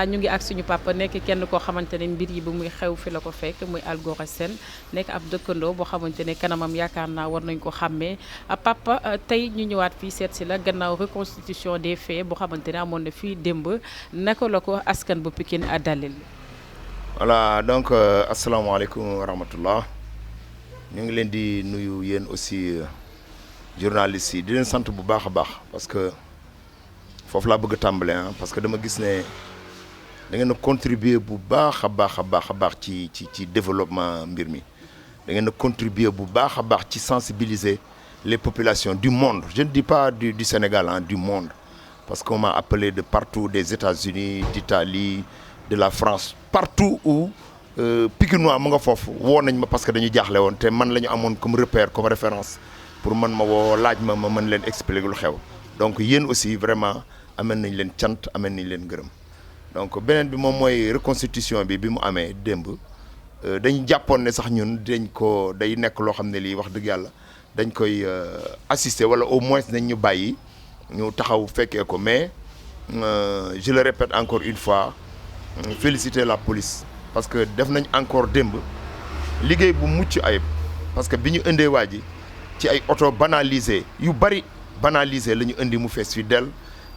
allah ñu ngi ak suñu papa nekk kenn koo xamante ne mbir yi ba muy xew fi la ko fekk muy Algora Sène nekk ab dëkkandoo boo xamante ne kanamam yaakaar naa war nañ ko xàmmee papa tey ñu ñëwaat fii seet si la gannaaw reconstitution des faits boo xamante ne amoon na fii démb naka la ko askan bu Pikine dalil. voilà donc asalaamaaleykum wa rahmatullah ñu ngi leen di nuyu yéen aussi journalistes yi di leen sant bu baax a baax parce que foofu laa bëgg a tàmbale parce que dama gis ne da ngeen a contribuer bu baax a baax ci développement mbir mi da ngeen a contribuer bu baax a baax ci sensibiliser les populations du monde je ne dis pas du Sénégal du monde parce qu'on m'a appelé de partout des États-Unis d'Italie de la France partout où Pikinois mu nga foofu woo nañ ma parce que dañu jaaxle woon te man la ñu amoon comme repère comme référence pour man ma woo laaj ma mën leen expliquer lu xew donc yéen aussi vraiment amel nañ leen cant amel nañ leen gërëm donc beneen bi moom mooy reconstitution bi mu amee démb dañ jàppoon ne sax ñun day nekk loo xam ne lii wax dëgg yàlla dañ koy assister wala au moins nañ ñu bàyyi ñu taxaw fekkee ko mais je le répète encore une fois féliciter la police parce que def nañ encore démb liggéey bu mucc ayib parce que bi ñu indee waa ji ci ay auto banalisé yu bari banalisé la ñu indi mu fees fi del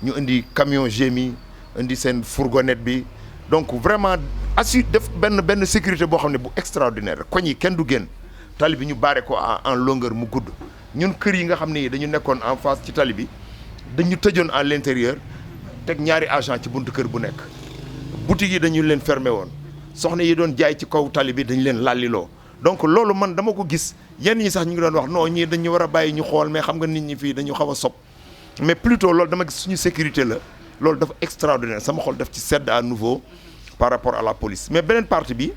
ñu indi camion gémi indi seen fourgonnette bi donc vraiment def benn sécurité boo xam ne bu extraordinaire koñ yi kenn du génn tali bi ñu baare ko en longueur mu gudd ñun kër yi nga xam ne dañu nekkoon en face ci tali bi dañu tëjoon à l'intérieur teg ñaari agent ci buntu kër bu nekk boutique yi dañu leen fermé woon soxna yi doon jaay ci kaw tali bi dañu leen lalliloo donc loolu man dama ko gis yenn ñi sax ñu ngi doon wax non ñii dañu war a bàyyi ñu xool mais xam nga nit ñi fii dañu xaw a sob mais plutôt loolu dama gis suñu sécurité la loolu dafa extraordinaire sama xol daf ci sedd à nouveau par rapport à la police mais beneen partie bi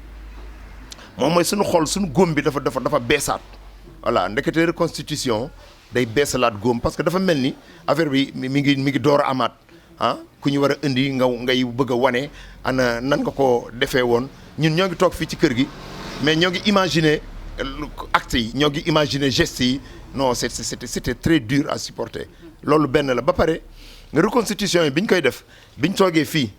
moom mooy suñu xol suñu góom bi dafa beesaat voilà ndekete reconstitution day beesalaat góom parce que dafa mel ni affaire bi mi ngi door a amaat ku ñu war a indi ngay bëgg a wane ana nan nga ko defee woon ñun ñoo ngi toog fii ci kër gi mais ñoo ngi imaginer actes yi ñoo ngi imaginer gestes yi non c'était très dur à supporter loolu benn la ba pare reconstitution yi bi ñu koy def bi ñu toogee fii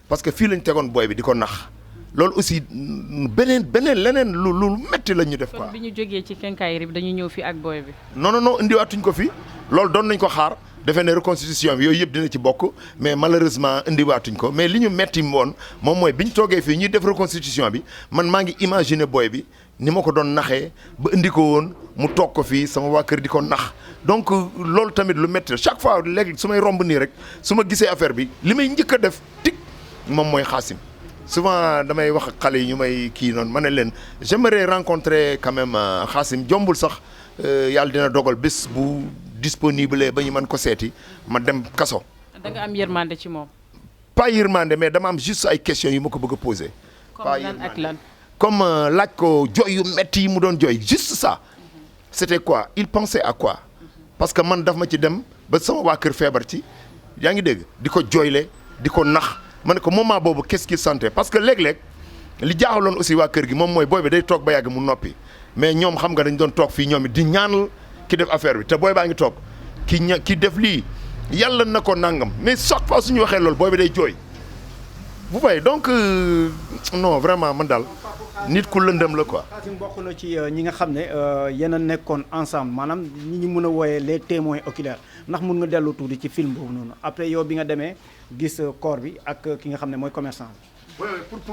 parce que fii lañ tegoon booy bi di ko nax loolu aussi beneen leneen lu metti la ñu def quoi. kon bi ñu jógee ci quincaillerie bi dañu ñëw fii ak booy bi. non indiwaatuñ ko fii loolu doon nañ ko xaar defee ne reconstitution bi yooyu yëpp dina ci bokk mais malheureusement indiwaatuñ ko mais li ñu metti woon moom mooy bi ñu toogee fii ñuy def reconstitution bi man maa ngi imaginer booy bi ni ma ko doon naxee ba indi ko woon mu toog ko fii sama waa kër di ko nax donc loolu tamit lu metti chaque fois léegi su may romb nii rek su ma gisee affaire bi li may njëkk a def tik moom mooy Xaasim souvent damay wax xale yi ñu may kii noonu ma ne leen j'aimerais rencontrer quand même Xaasim jombul sax yàlla dina dogal bés bu disponible ba ñu mën ko seeti ma dem kaso. da nga am yërmande ci moom. pas yërmande mais dama am juste ay questions yu ma ko bëgg a poser. comme lan ak lan. comme laaj ko jooy yu metti yi mu doon jooy juste ça. c'était quoi il pensait à quoi. parce que man daf ma ci dem ba sama waa kër feebar ci yaa ngi dégg di ko jooyle di ko nax ma ne ko moment boobu qu'est-ce qu'il sentait parce que léeg-léeg li jaaxaloon aussi waa kër gi moom mooy booy bi day toog ba yàgg mu noppi mais ñoom xam nga dañ doon toog fii ñoom it di ñaanal ki def affaire bi te booy baa ngi toog ki def lii yàlla na ko nangam mais chaque fois suñu waxee loolu booy bi day jooy vous voyez donc non vraiment man daal nit ku lëndëm la quoi. Xaasim bokk na ci ñi nga xam ne yéen a nekkoon ensemble maanaam ñi ñu mën a wooyee les témoins oculaires ndax mun nga dellu tuuti ci film boobu noonu après yow bi nga demee gis corps bi ak ki nga xam ne mooy commerçant bi.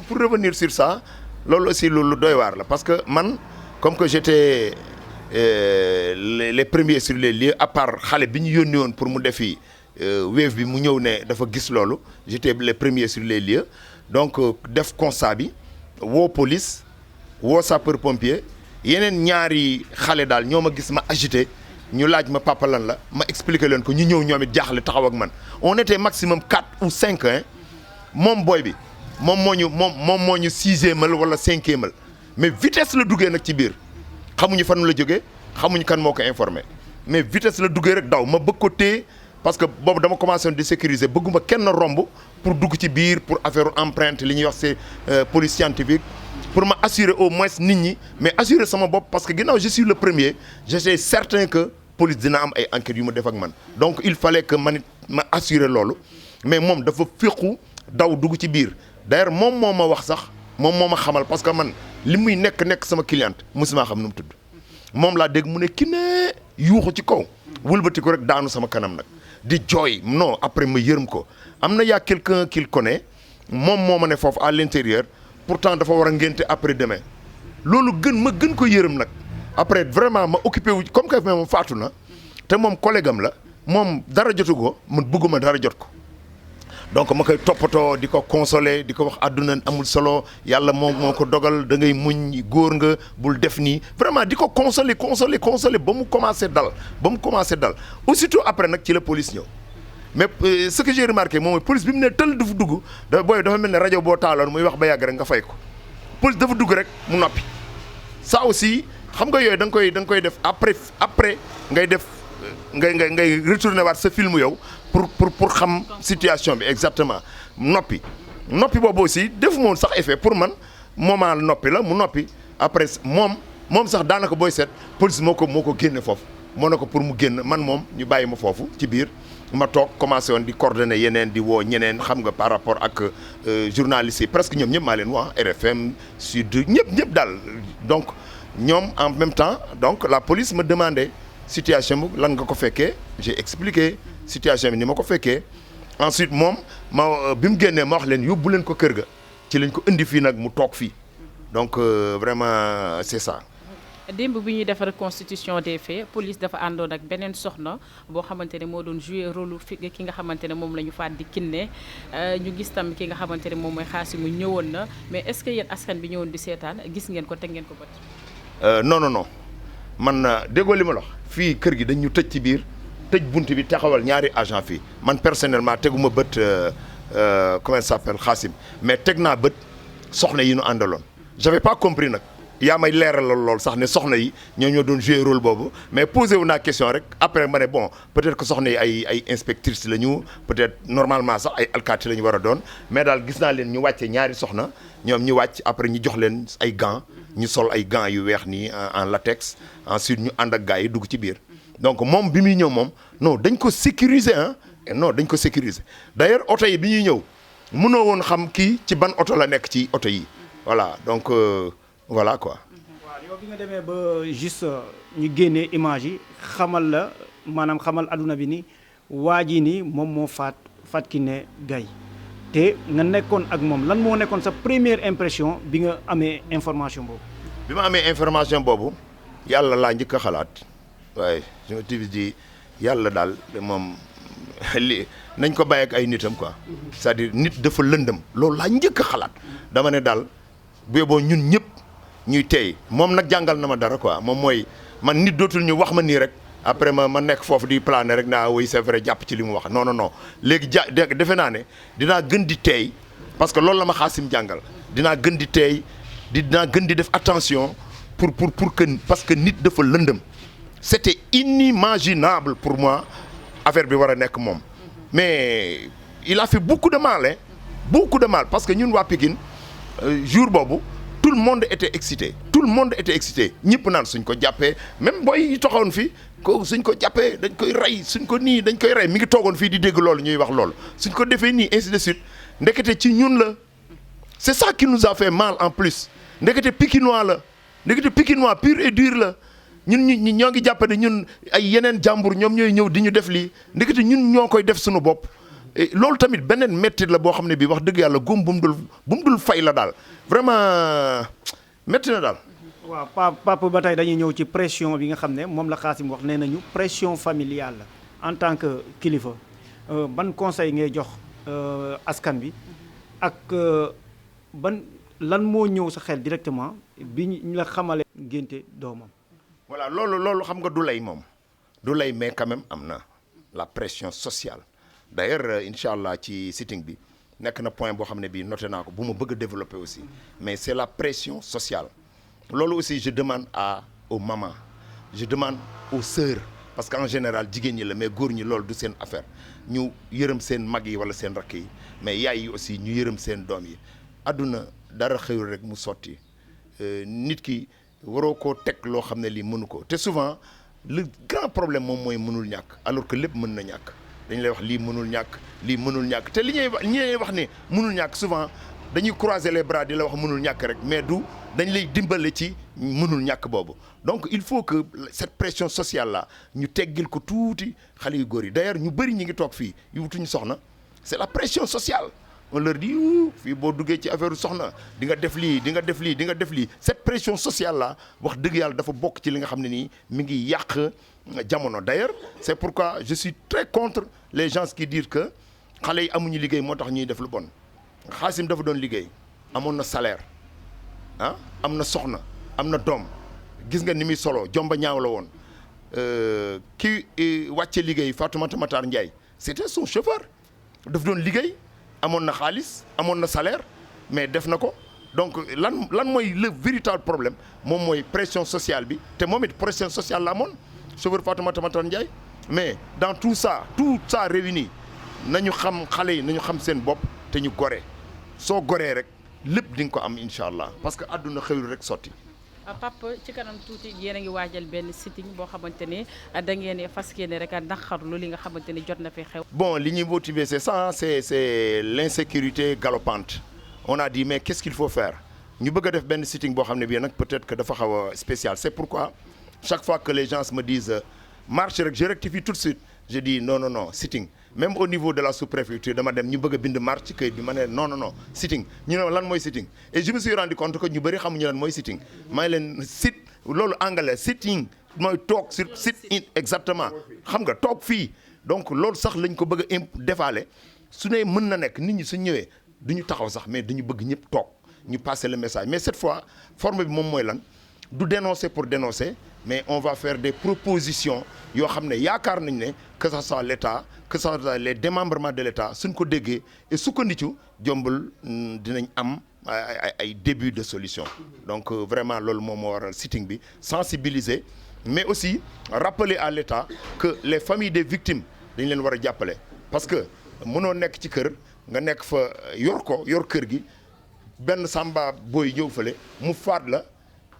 pour revenir sur ça loolu aussi lu doy waar la parce que man comme que j'étais les premiers sur les lieux à part xale bi ñu yónni woon pour mu defi Wave bi mu ñëw ne dafa gis loolu j'étais les premiers sur les lieux donc def constat bi woo police woo sapeur pompier yeneen ñaari xale daal ñoo ma gis ma agité ñu laaj ma papa lan la ma expliqué leen ko ñu ñëw ñoom it jaaxle taxaw ak man on était maximum 4 ou 5 moom booy bi moom moo ñu sixièmal wala cinquièmal mais vitesse la duggee nag ci biir xamuñu fan la jógee xamuñu kan moo ko informé mais vitesse la duggee rek daw ma bëgg ko téye parce que boobu dama commencé di sécuriser bëgguma kenn romb pour dugg ci biir pour affaire empreinte li ñuy wax c'est police scientifique pour ma assurer au moins nit ñi mais assurer sama bopp parce que ginnaaw je suis le premier j'étais certain que police dina am ay enquêtes yu ma def ak man donc il fallait que ma assurer loolu mais moom dafa féqu daw dugg ci biir d'ailleurs moom moo ma wax sax moom moo ma xamal parce que man li muy nekk sama cliente musuma xam nu mu tudd moom laa dégg mu ne Kiné yuuxu ci kaw wëlbati ko rek daanu sama kanam nag di jooy non après ma yërëm ko am na yaa quelqu'un qu'il connaît moom moo ma ne foofu à l'intérieur pourtant dafa war a ngénte après demain loolu ma gën ko yërëm nag après vraiment ma occupé wu comme que moom faatu na te moom collègue am la moom dara jotu ko man bëgguma dara jot ko donc ma koy toppatoo di ko consoler di ko wax àdduna amul solo yàlla moo ko dogal da ngay muñ góor nga bul def nii vraiment di ko consoler ba mu commencé dal aussitôt après nag ci la police ñëw mais ce que j'ai remarqué moom mooy police bi mu ne tëll dafa dugg dafa mel ne rajo boo taaloon muy wax ba yàgg rek nga fay ko police dafa dugg rek mu noppi ça aussi xam nga yooyu da nga koy def après ngay def ngay retourner waat sa film yow pour xam situation bi exactement noppi boobu aussi defu moon sax effet pour man moment noppi la mu noppi après moom sax daanaka booy seet police moo ko génne foofu moo ne ko pour mu génn man moom ñu bàyyi ma foofu ci biir ma toog commencé woon di coordonner yeneen di woo ñeneen xam nga par rapport ak journalistes yi presque ñoom ñëpp maa leen wax RFM Sud ñëpp daal donc ñoom en même temps donc la police me demandait situation bi lan nga ko fekkee j'ai expliqué situation bi ni ma ko fekkee ensuite moom bi mu génnee ma wax leen yóbbu leen ko kër ga ci lañ ko indi fii nag mu toog fii donc vraiment c'est ça. démb bi ñuy defar constitution des faits police dafa àndoon ak beneen soxna boo xamante ne moo doon jouer rôle ki nga xamante ne moom la ñu faat di Kiné ñu gis tam ki nga xamante ne moom mooy Xaasimu ñëwoon na mais est-ce que yéen askan bi ñëwoon di seetaan gis ngeen ko teg ngeen ko bët. non man déggoo li ma la wax fii kër gi dañ ñu tëj ci biir tëj bunt bi taxawal ñaari agent fii man personnellement teguma bët comment ça s'appelle Xaasim mais teg naa bët soxna yi ñu àndaloon j'avais pas compris nag. yaa may leeralal lool sax ne soxna yi ñoo doon jouer rôle boobu mais posé wu naa question rek après ma ne bon peut-être que soxna yi ay inspectrices la ñu peut-être normalement sax ay alkaati la ñu war a doon mais daal gis naa leen ñu wàcce ñaari soxna ñoom ñu wàcc après ñu jox leen ay gants ñu sol ay gants yu weex nii en latex ensuite ñu ànd ak gars yi dugg ci biir donc moom bi muy ñëw moom non dañ ko sécuriser non dañ ko sécuriser d'ailleurs oto yi bi ñuy ñëw mënoo woon xam kii ci ban oto la nekk ci oto yi voilà donc voilà quoi. waaw yow bi nga demee ba juste ñu génnee image yi xamal adduna bi ni waa ji ni moom moo faat Kiné Gaye te nga nekkoon ak moom lan moo nekkoon sa première impression bi nga amee information boobu. bi ma amee information boobu yàlla laa njëkk a xalaat waaye je me suis dit yàlla daal moom li nañ ko bàyyi ak ay nitam quoi. c'est-à-dire nit dafa lëndëm loolu laa njëkk a xalaat dama ne daal bu yeboo ñun ñëpp. ñuy tey moom nag jàngal na ma dara quoi moom mooy man nit dootul ñu wax ma nii rek après ma nekk foofu di planer rek naa oui c'est vrai jàpp ci li mu wax non léegi defe naa ne dinaa gën di teey parce que loolu la ma Xaasim jàngal dinaa gën di teey dinaa gën di def attention pour que parce que nit dafa lëndëm c'était inimaginable pour moi affaire bi war a nekk moom mais il a fait beaucoup de mal parce que ñun waa Pikine jour boobu tout le monde était excité ñëpp naan suñ ko jàppee même booy yi taxawoon fii ko suñ ko jàppee dañ koy rey suñ ko nii dañ koy rey mi ngi toogoon fii di dégg loolu ñuy wax loolu suñ ko defee nii ainsi de suite ndekete ci ñun la c'est ça qui nous a fait mal en plus ndekete pikinois la ndekete pikinois pur et dur la ñun ñoo ngi jàpp ne ñun ay yeneen jàmbur ñoom ñooy ñëw di ñu def lii ndekete ñun ñoo koy def suñu bopp loolu tamit beneen métti la boo xam ne bii wax dëgg yàlla góom bu mu dul fay la daal vraiment métti na daal. waaw papa ba tey dañuy ñëw ci pression bi nga xam ne moom la Xaasim wax nee nañu pression familiale la en tant que kilifa ban conseil ngay jox askan bi ak lan moo ñëw sa xel directement bi ñu la xamale ngénte doomam. voilà loolu xam nga du lay moom du lay mais quand même am na la pression sociale. D'ailleurs incha allah ci sitting bi nekk na point boo xam ne bii noté naa ko bu ma bëgg a développer aussi mais c'est la pression sociale loolu aussi je demande aux mamans je demande aux sœurs parce que en général jigéen ñi la mais góor ñi loolu du seen affaire ñu yërëm seen mag yi wala seen rakk yi mais yaay yi aussi ñu yërëm seen doom yi adduna dara xëyul rek mu sotti nit ki waroo koo teg loo xam ne lii mënu ko te souvent le grand problème moom mooy mënul ñàkk alors que lépp mën na ñàkk dañ lay wax lii mënul ñàkk te li ñuy wax ne mënul ñàkk souvent dañuy croiser les bras di la wax mënul ñàkk rek mais du dañ lay dimbale ci mënul ñàkk boobu. Donc il faut que cette pression sociale là ñu teggil ko tuuti xale yu góor yi d'ailleurs ñu bëri ñi ngi toog fii yu wutuñu soxna c'est la pression sociale. On leur dit fii boo duggee ci affaire soxna di nga def lii di nga def lii di nga def lii cette pression sociale là wax dëgg yàlla dafa bokk ci li nga xam ne nii mi ngi yàq jamono. D'ailleurs c'est pourquoi je suis très contre les gens qui disent que xale yi amuñu liggéey moo tax ñuy def lu bon. Xaasim dafa doon liggéey amoon na salaire ah am na soxna am na doom gis nga ni muy solo jomba ñaaw la woon ki wàcce liggéey Fatoumata Matar Ndiaye c'était son chauffeur daf doon liggéey. amoon na xaalis amoon na salaire mais def na ko donc lan mooy le véritable problème moom mooy pression sociale bi te moom it pression sociale la amoon chauffeur Fatoumata Matar Ndiaye mais dans tout ça réuni nañu xam xale yi nañu xam seen bopp te ñu gore soo goree rek lépp di nga ko am incha allah parce que àdduna xëyul rek sotti. Papa ci kanam tuuti yéen a ngi waajal benn sitting boo xamante ne da ngeen fas yéene rek a naqarlu li nga xamante ni jot na fi xew. Bon li ñuy motiver c'est ça c'est l'insécurité galopante on a dit mais qu'est-ce qu'il faut faire ñu bëgg a def benn sitting boo xam ne bii nag peut-être que dafa xaw a spécial c'est pourquoi chaque fois que les gens me disent marche rek je rectifie tout de suite je dis non sitting même au niveau de la sous-préfecture dama dem ñu bëgg a bind marche ci këyit bi ma ne non sitting ñu ne lan mooy sitting et je me suis rendu compte que ñu bëri xamuñu lan mooy sitting may leen loolu anglais sitting mooy toog sur sit in exactement xam nga toog fii donc loolu sax lañ ko bëgg a defaale su ne mën na nekk nit ñi suñ ñëwee duñu taxaw sax mais dañu bëgg ñëpp toog ñu passer le message mais cette fois forme bi moom mooy lan du dénoncer pour dénoncer mais on va faire des propositions yoo xam ne yaakaar nañ ne que ça soit l'État que ça soit les démembrements de l'État suñ ko déggee et sukkandiku jombul dinañ am ay début de solution donc vraiment loolu moom moo waral sitting bi sensibiliser mais aussi rappeler à l'État que les familles des victimes dañ leen war a jàppale parce que mënoo nekk ci kër nga nekk fa yor kër gi benn samba booy ñëw fële mu faat la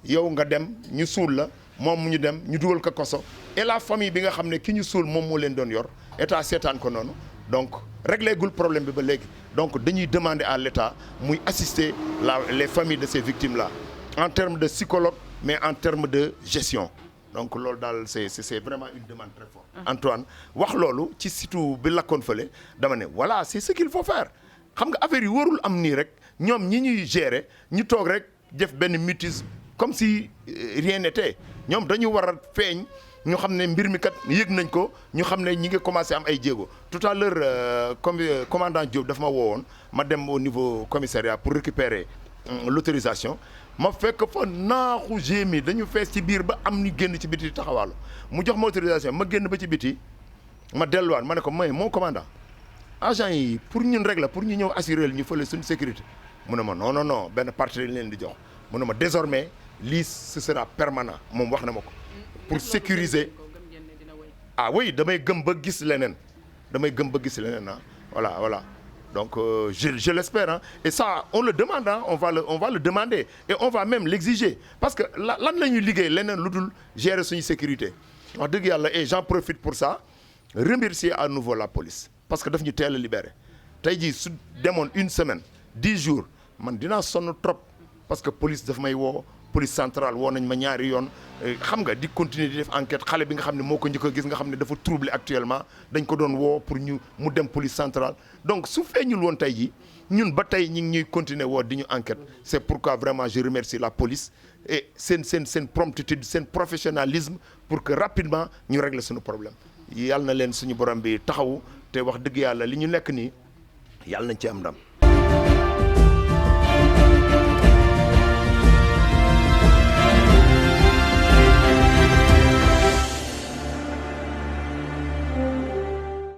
yow nga dem ñu suul la moom mu ñu dem ñu dugal ko koso et la famille bi nga xam ne ki ñu suul moom moo leen doon yor état seetaan ko noonu donc réglé gul problème bi ba léegi donc dañuy demander à l'état muy assister les familles de ces victimes là en termes de psychologue mais en termes de gestion donc loolu daal c'est vraiment une demande très forte. Antoine wax loolu ci surtout bi lakkoon fële dama ne voilà c'est ce qu'il faut faire xam nga affaire yi warul am nii rek ñoom ñi ñuy gérer ñu toog rek def benn mutisme comme si rien n'était ñoom dañu war a feeñ ñu xam ne mbir mi kat yëg nañ ko ñu xam ne ñi ngi commencé am ay jéego tout à l'heure commandant Diop dafa ma woowoon ma dem au niveau commissariat pour récupérer l'autorisation ma fekk fa naaxu gémi dañu fees ci biir ba am ñu génn ci biti taxawaalu mu jox ma autorisation ma génn ba ci biti ma delluwaat ma ne ko mooy mon commandant agent yi pour ñun rek la pour ñu ñëw assurer ñu fële suñu sécurité mu ne ma non benn partie lañ leen di jox mu ne ma désormais lii ce sera permanent moom wax na ma ko pour sécuriser ah oui damay gëm ba gis leneen ah voilà donc je l'espère hein. Et ça on le demande hein. On va le demander et on va même l'exiger parce que lan la ñuy liggéey leneen lu dul gérer suñu sécurité wax dëgg yàlla et j'en profite pour ça remercier à nouveau la police parce que daf ñu teel a libéré tey jii su demoon une semaine 10 jours man dinaa sonn trop parce que police daf may woo police centrale woo nañ ma ñaari yoon xam nga di continuer di def enquête xale bi nga xam ne moo ko njëkk a gis nga xam ne dafa troublé actuellement dañ ko doon woo pour mu dem police centrale donc su feeñul woon tey jii ñun ba tey ñi ngi ñuy continuer woo di ñu enquête c'est pourquoi vraiment je remercie la police et seen promptitude seen professionnalisme pour que rapidement ñu régler suñu problème yàlla na leen suñu borom bi taxawu te wax dëgg yàlla li ñu nekk nii yàlla nañ ci am ndam